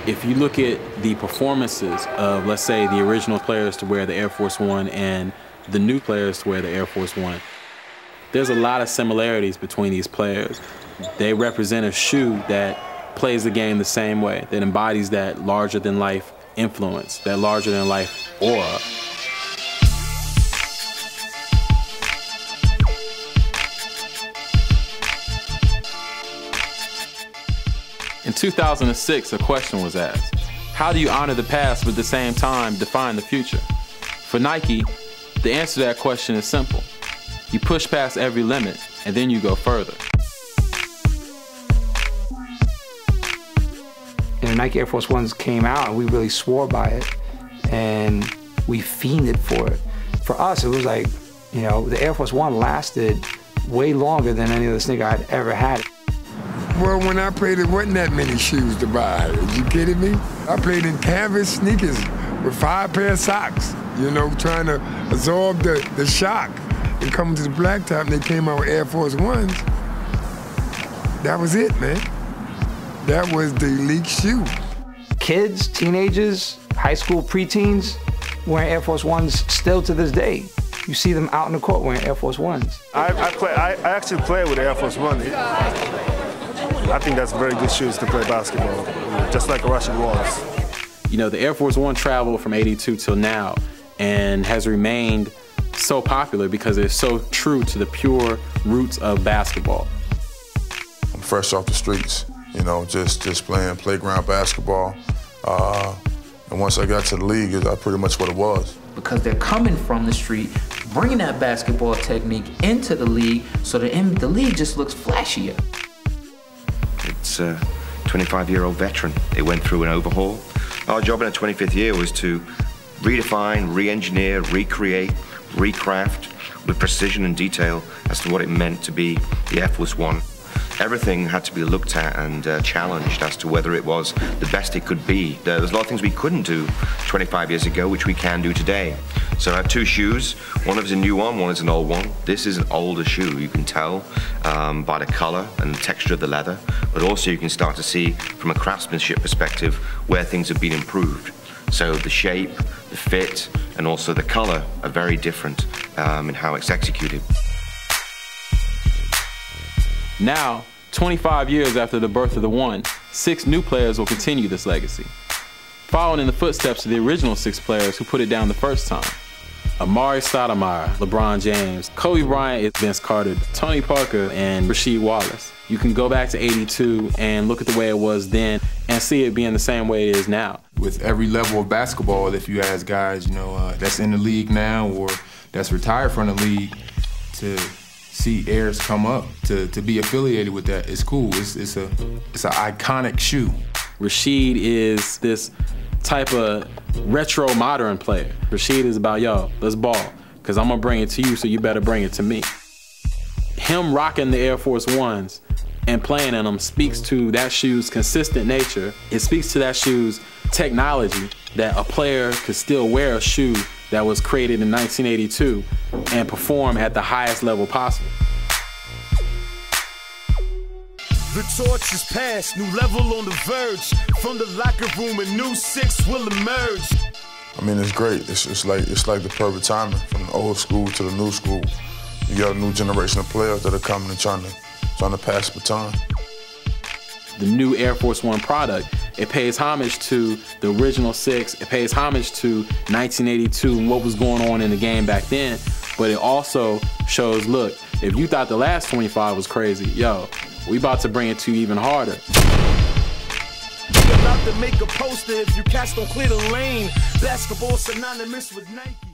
If you look at the performances of, let's say, the original players to wear the Air Force One and the new players to wear the Air Force One, there's a lot of similarities between these players. They represent a shoe that plays the game the same way, that embodies that larger-than-life influence, that larger-than-life aura. In 2006, a question was asked: how do you honor the past but at the same time define the future? For Nike, the answer to that question is simple. You push past every limit, and then you go further. And the Nike Air Force Ones came out, and we really swore by it, and we fiended for it. For us, it was like, you know, the Air Force One lasted way longer than any other sneaker I'd ever had. Well, when I played, there wasn't that many shoes to buy. Are you kidding me? I played in canvas sneakers with 5 pair of socks, you know, trying to absorb the shock. And coming to the blacktop, and they came out with Air Force Ones. That was it, man. That was the elite shoe. Kids, teenagers, high school preteens wearing Air Force Ones still to this day. You see them out in the court wearing Air Force Ones. I actually play with Air Force One. I think that's very good shoes to play basketball, just like a Russian was. You know, the Air Force One traveled from '82 till now and has remained so popular because it's so true to the pure roots of basketball. I'm fresh off the streets, you know, just playing playground basketball. And once I got to the league, that's pretty much what it was. Because they're coming from the street, bringing that basketball technique into the league, so the league just looks flashier. It's a 25-year-old veteran. It went through an overhaul. Our job in the 25th year was to redefine, re-engineer, recreate, recraft with precision and detail as to what it meant to be the Air Force One. Everything had to be looked at and challenged as to whether it was the best it could be. There's a lot of things we couldn't do 25 years ago, which we can do today. So I have 2 shoes. One is a new one is an old one. This is an older shoe. You can tell by the color and the texture of the leather, but also you can start to see from a craftsmanship perspective where things have been improved. So the shape, the fit, and also the color are very different in how it's executed. Now, 25 years after the birth of the One, 6 new players will continue this legacy, following in the footsteps of the original 6 players who put it down the first time. Amare, Stoudemire, LeBron James, Kobe Bryant, Vince Carter, Tony Parker, and Rasheed Wallace. You can go back to '82 and look at the way it was then and see it being the same way it is now. With every level of basketball, if you ask guys, you know, that's in the league now or that's retired from the league, to see Airs come up, to be affiliated with that, it's cool. It's an iconic shoe. Rasheed is this type of retro modern player. Rasheed is about, yo, let's ball, because I'm gonna bring it to you, so you better bring it to me. Him rocking the Air Force Ones and playing in them speaks to that shoe's consistent nature. It speaks to that shoe's technology, that a player could still wear a shoe that was created in 1982 and perform at the highest level possible. The torch is passed, new level on the verge. From the locker room, a new 6 will emerge. I mean, it's great. It's like the perfect timing from the old school to the new school. You got a new generation of players that are coming and trying to pass the baton. The new Air Force One product, it pays homage to the original 6, it pays homage to 1982 and what was going on in the game back then, but it also shows, look, if you thought the last 25 was crazy, yo, we about to bring it to you even harder. About to make a poster if you cats don't clear the lane. Basketball synonymous with Nike.